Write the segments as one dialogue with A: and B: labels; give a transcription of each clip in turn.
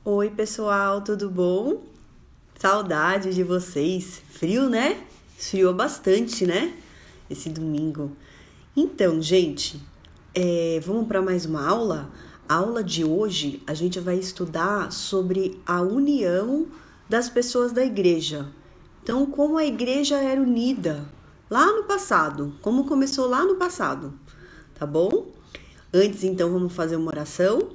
A: Oi, pessoal, tudo bom? Saudade de vocês. Frio, né? Esfriou bastante, né? Esse domingo. Então, gente, vamos para mais uma aula? A aula de hoje a gente vai estudar sobre a união das pessoas da igreja. Então, como a igreja era unida lá no passado, como começou lá no passado, tá bom? Antes, então, vamos fazer uma oração.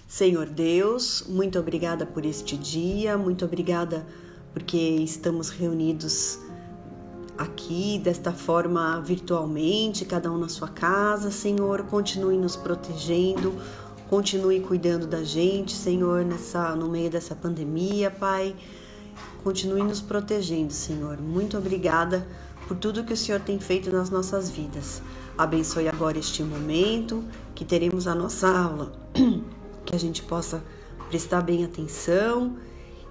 A: Senhor Deus, muito obrigada por este dia, muito obrigada porque estamos reunidos aqui desta forma virtualmente, cada um na sua casa. Senhor, continue nos protegendo, continue cuidando da gente, Senhor, no meio dessa pandemia, Pai. Continue nos protegendo, Senhor. Muito obrigada por tudo que o Senhor tem feito nas nossas vidas. Abençoe agora este momento que teremos a nossa aula. Que a gente possa prestar bem atenção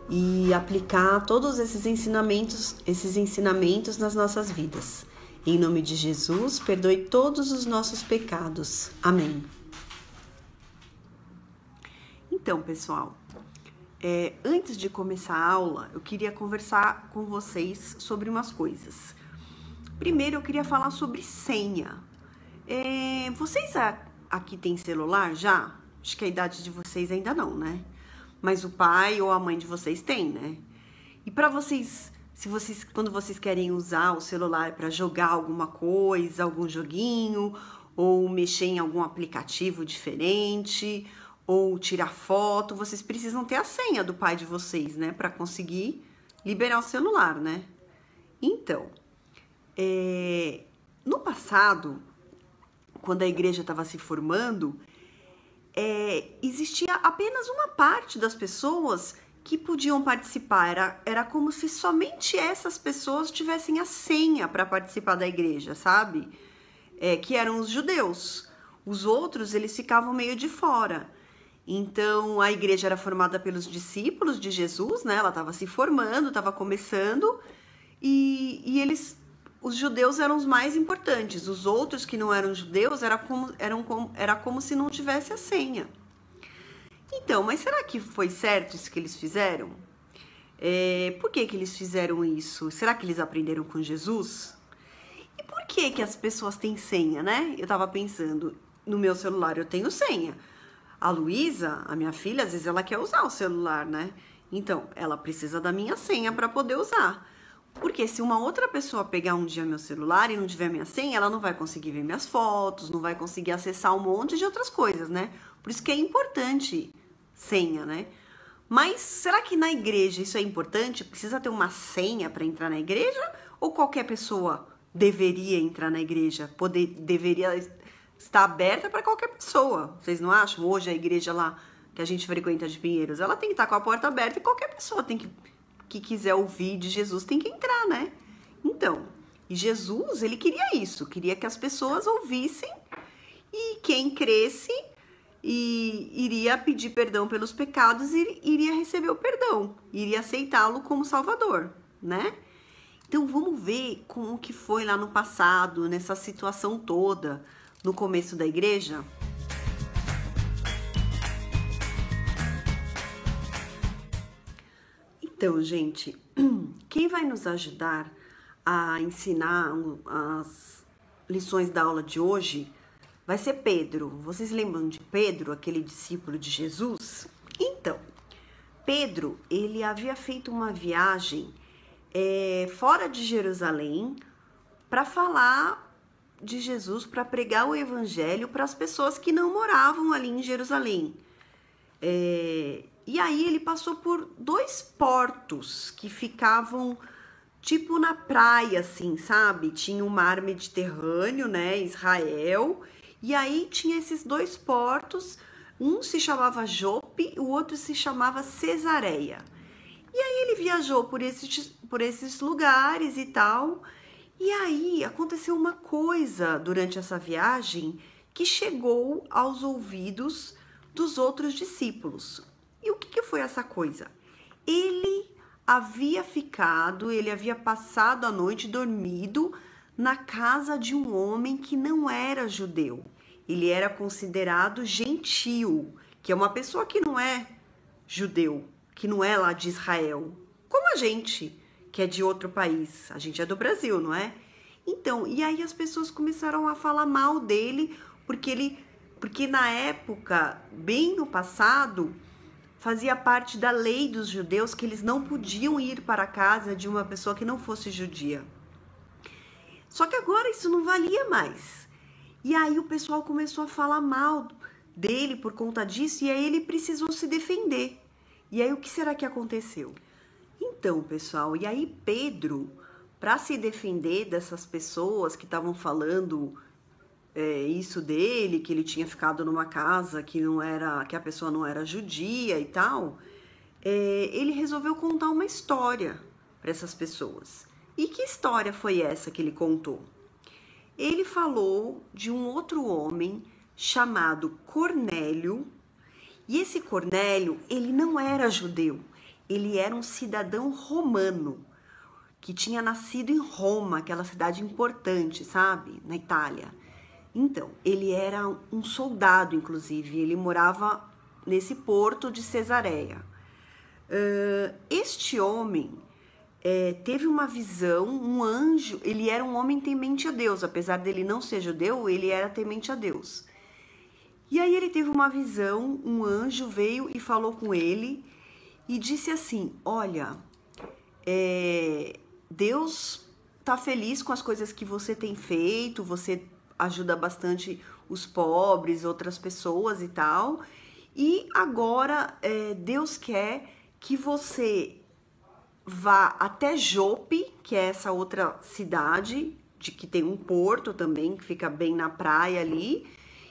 A: e aplicar todos esses ensinamentos nas nossas vidas. Em nome de Jesus, perdoe todos os nossos pecados. Amém. Então, pessoal, antes de começar a aula, eu queria conversar com vocês sobre umas coisas. Primeiro, eu queria falar sobre senha. Vocês aqui têm celular já? Acho que a idade de vocês ainda não, né? Mas o pai ou a mãe de vocês tem, né? E para vocês, quando vocês querem usar o celular para jogar alguma coisa, algum joguinho, ou mexer em algum aplicativo diferente, ou tirar foto, vocês precisam ter a senha do pai de vocês, né? Para conseguir liberar o celular, né? Então, no passado, quando a igreja estava se formando, existia apenas uma parte das pessoas que podiam participar. Era como se somente essas pessoas tivessem a senha para participar da igreja, sabe? Que eram os judeus. Os outros, eles ficavam meio de fora. Então, a igreja era formada pelos discípulos de Jesus, né? Ela estava se formando, estava começando, e os judeus eram os mais importantes. Os outros que não eram judeus era como se não tivesse a senha. Então, mas será que foi certo isso que eles fizeram? Por que eles fizeram isso? Será que eles aprenderam com Jesus? E por que as pessoas têm senha, né? Eu tava pensando, no meu celular eu tenho senha. A Luísa, a minha filha, às vezes ela quer usar o celular, né? Então, ela precisa da minha senha para poder usar. Porque se uma outra pessoa pegar um dia meu celular e não tiver minha senha, ela não vai conseguir ver minhas fotos, não vai conseguir acessar um monte de outras coisas, né? Por isso que é importante senha, né? Mas será que na igreja isso é importante? Precisa ter uma senha para entrar na igreja? Ou qualquer pessoa deveria entrar na igreja? Deveria estar aberta para qualquer pessoa. Vocês não acham? Hoje a igreja lá que a gente frequenta de Pinheiros, ela tem que estar com a porta aberta e qualquer pessoa que quiser ouvir de Jesus tem que entrar, né? Então, e Jesus, ele queria isso, queria que as pessoas ouvissem e quem cresce iria pedir perdão pelos pecados e iria receber o perdão, iria aceitá-lo como Salvador, né? Então, vamos ver como que foi lá no passado, nessa situação toda, no começo da igreja. Então, gente, quem vai nos ajudar a ensinar as lições da aula de hoje vai ser Pedro. Vocês lembram de Pedro, aquele discípulo de Jesus? Então, Pedro, ele havia feito uma viagem fora de Jerusalém para falar de Jesus, para pregar o evangelho para as pessoas que não moravam ali em Jerusalém. E aí ele passou por 2 portos que ficavam tipo na praia, assim, sabe? Tinha o mar Mediterrâneo, né? Israel. E aí tinha esses 2 portos. Um se chamava Jope, o outro se chamava Cesareia. E aí ele viajou por esses lugares e tal. E aí aconteceu uma coisa durante essa viagem que chegou aos ouvidos dos outros discípulos. E o que foi essa coisa? Ele havia passado a noite dormido na casa de um homem que não era judeu. Ele era considerado gentil, que é uma pessoa que não é judeu, que não é lá de Israel, como a gente, que é de outro país. A gente é do Brasil, não é? Então, e aí as pessoas começaram a falar mal dele, porque na época, bem no passado, fazia parte da lei dos judeus que eles não podiam ir para a casa de uma pessoa que não fosse judia. Só que agora isso não valia mais. E aí o pessoal começou a falar mal dele por conta disso, e aí ele precisou se defender. E aí o que será que aconteceu? Então, pessoal, e aí Pedro, para se defender dessas pessoas que estavam falando isso dele, que ele tinha ficado numa casa que não era, que a pessoa não era judia e tal, ele resolveu contar uma história para essas pessoas. E que história foi essa que ele contou? Ele falou de um outro homem chamado Cornélio, e esse Cornélio, ele não era judeu, ele era um cidadão romano, que tinha nascido em Roma, aquela cidade importante, sabe? Na Itália. Então, ele era um soldado, inclusive, ele morava nesse porto de Cesareia. Este homem teve uma visão, um anjo, ele era um homem temente a Deus, apesar dele não ser judeu, ele era temente a Deus. E aí ele teve uma visão, um anjo veio e falou com ele e disse assim, olha, Deus tá feliz com as coisas que você tem feito, você ajuda bastante os pobres, outras pessoas e tal. E agora Deus quer que você vá até Jope, que é essa outra cidade, que tem um porto também, que fica bem na praia ali,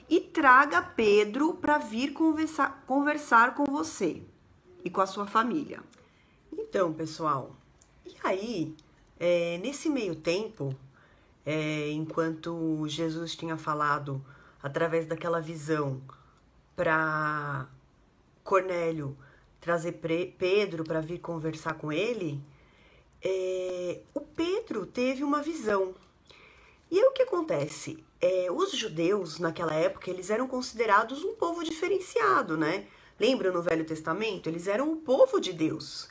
A: e traga Pedro para vir conversar com você e com a sua família. Então, pessoal, e aí, nesse meio tempo, enquanto Jesus tinha falado através daquela visão para Cornélio trazer Pedro para vir conversar com ele, o Pedro teve uma visão. E aí o que acontece? Os judeus naquela época, eles eram considerados um povo diferenciado, né? Lembra no Velho Testamento? Eles eram o povo de Deus.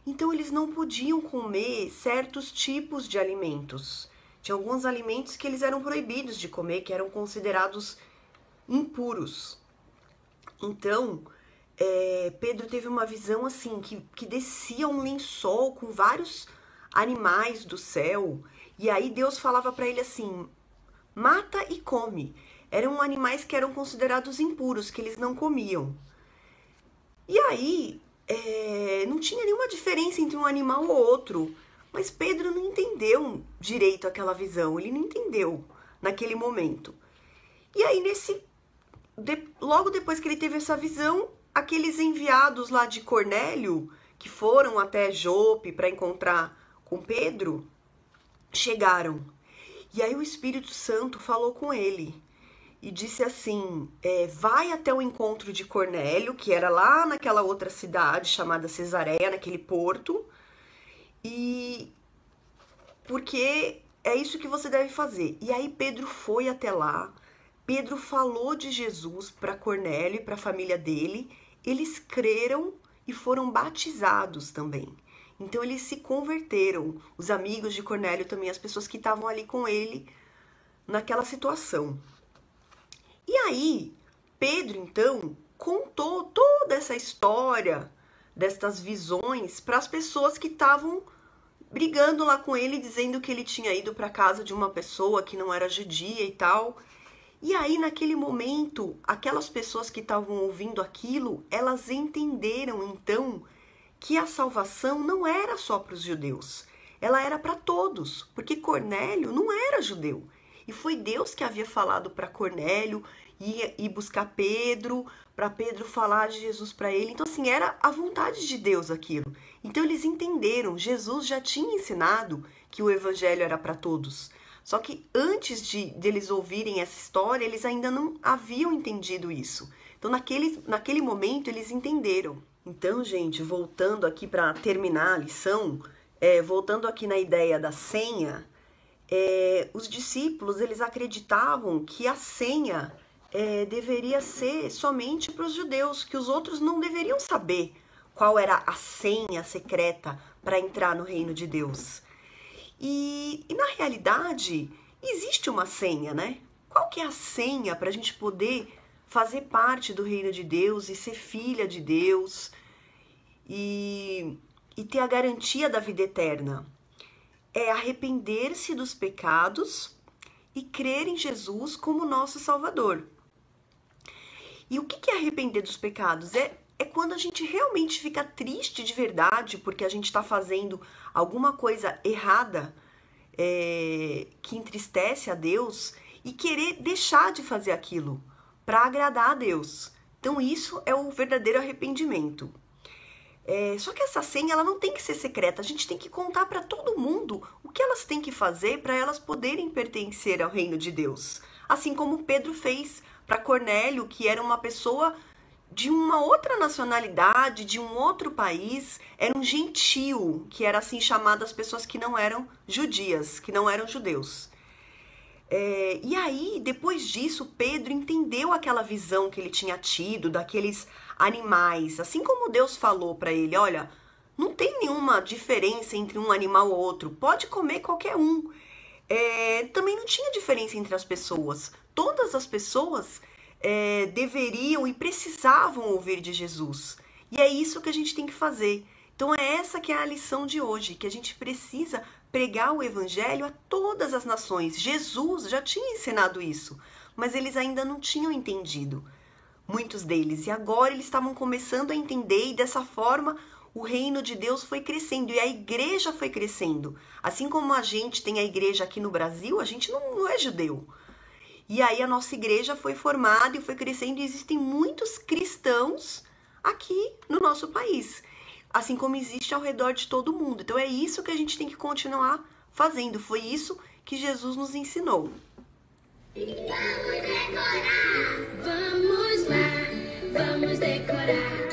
A: Então eles não podiam comer certos tipos de alimentos. Tinha alguns alimentos que eles eram proibidos de comer, que eram considerados impuros. Então, Pedro teve uma visão assim, que descia um lençol com vários animais do céu. E aí Deus falava para ele assim, mata e come. Eram animais que eram considerados impuros, que eles não comiam. E aí, não tinha nenhuma diferença entre um animal ou outro. Mas Pedro não entendeu direito aquela visão, ele não entendeu naquele momento. E aí, logo depois que ele teve essa visão, aqueles enviados lá de Cornélio, que foram até Jope para encontrar com Pedro, chegaram. E aí o Espírito Santo falou com ele e disse assim, vai até o encontro de Cornélio, que era lá naquela outra cidade chamada Cesareia, naquele porto, e porque é isso que você deve fazer. E aí Pedro foi até lá, Pedro falou de Jesus para Cornélio e para a família dele, eles creram e foram batizados também. Então eles se converteram, os amigos de Cornélio também, as pessoas que estavam ali com ele naquela situação. E aí, Pedro então contou toda essa história destas visões para as pessoas que estavam brigando lá com ele, dizendo que ele tinha ido para casa de uma pessoa que não era judia e tal. E aí, naquele momento, aquelas pessoas que estavam ouvindo aquilo, elas entenderam então que a salvação não era só para os judeus, ela era para todos, porque Cornélio não era judeu. E foi Deus que havia falado para Cornélio ir buscar Pedro, para Pedro falar de Jesus para ele. Então, assim, era a vontade de Deus aquilo. Então, eles entenderam, Jesus já tinha ensinado que o evangelho era para todos. Só que antes deles ouvirem essa história, eles ainda não haviam entendido isso. Então, naquele momento, eles entenderam. Então, gente, voltando aqui para terminar a lição, voltando aqui na ideia da senha, os discípulos, eles acreditavam que a senha deveria ser somente para os judeus, que os outros não deveriam saber qual era a senha secreta para entrar no reino de Deus. E na realidade, existe uma senha, né? Qual que é a senha para a gente poder fazer parte do reino de Deus e ser filha de Deus e ter a garantia da vida eterna? É arrepender-se dos pecados e crer em Jesus como nosso Salvador. E o que é arrepender dos pecados? É quando a gente realmente fica triste de verdade porque a gente está fazendo alguma coisa errada que entristece a Deus e querer deixar de fazer aquilo para agradar a Deus. Então isso é o verdadeiro arrependimento. Só que essa senha ela não tem que ser secreta, a gente tem que contar para todo mundo o que elas têm que fazer para elas poderem pertencer ao reino de Deus. Assim como Pedro fez para Cornélio, que era uma pessoa de uma outra nacionalidade, de um outro país, era um gentio, que era assim chamado as pessoas que não eram judias, que não eram judeus. E aí, depois disso, Pedro entendeu aquela visão que ele tinha tido daqueles animais, assim como Deus falou para ele, olha, não tem nenhuma diferença entre um animal ou outro, pode comer qualquer um. Também não tinha diferença entre as pessoas, todas as pessoas deveriam e precisavam ouvir de Jesus. E é isso que a gente tem que fazer. Então é essa que é a lição de hoje, que a gente precisa pregar o evangelho a todas as nações. Jesus já tinha ensinado isso, mas eles ainda não tinham entendido, muitos deles. E agora eles estavam começando a entender e dessa forma o reino de Deus foi crescendo e a igreja foi crescendo. Assim como a gente tem a igreja aqui no Brasil, a gente não é judeu. E aí a nossa igreja foi formada e foi crescendo e existem muitos cristãos aqui no nosso país, assim como existe ao redor de todo mundo. Então é isso que a gente tem que continuar fazendo. Foi isso que Jesus nos ensinou.
B: Vamos lá, vamos decorar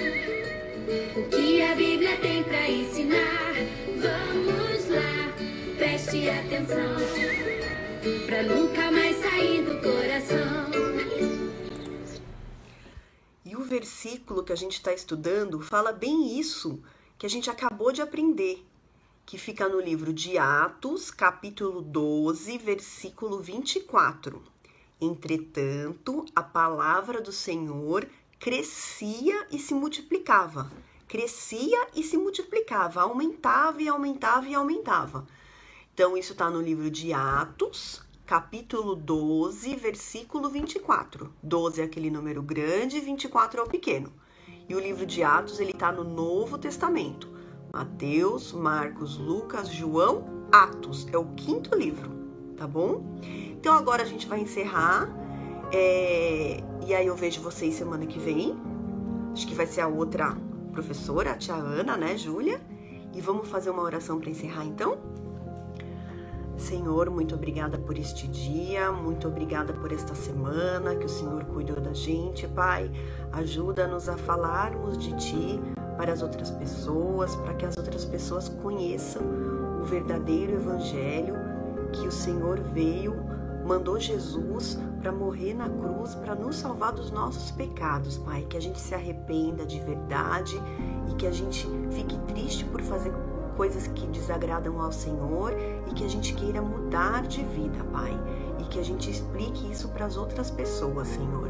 B: o que a Bíblia tem para ensinar. Vamos lá, preste atenção, pra nunca mais sair do coração.
A: E o versículo que a gente está estudando fala bem isso que a gente acabou de aprender, que fica no livro de Atos, capítulo 12, versículo 24. Entretanto, a palavra do Senhor crescia e se multiplicava. Crescia e se multiplicava, aumentava e aumentava e aumentava. Então, isso está no livro de Atos, capítulo 12, versículo 24. 12 é aquele número grande, 24 é o pequeno. E o livro de Atos, ele está no Novo Testamento. Mateus, Marcos, Lucas, João, Atos. É o 5º livro, tá bom? Então, agora a gente vai encerrar. E aí eu vejo vocês semana que vem. Acho que vai ser a outra professora, a tia Ana, né, Júlia? E vamos fazer uma oração para encerrar, então? Senhor, muito obrigada por este dia, muito obrigada por esta semana, que o Senhor cuidou da gente, Pai. Ajuda-nos a falarmos de Ti para as outras pessoas, para que as outras pessoas conheçam o verdadeiro Evangelho, que o Senhor veio, mandou Jesus para morrer na cruz, para nos salvar dos nossos pecados, Pai. Que a gente se arrependa de verdade e que a gente fique triste por fazer coisas que desagradam ao Senhor e que a gente queira mudar de vida, Pai. E que a gente explique isso para as outras pessoas, Senhor.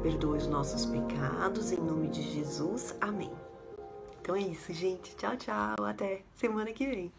A: Perdoe os nossos pecados, em nome de Jesus. Amém. Então é isso, gente. Tchau, tchau. Até semana que vem.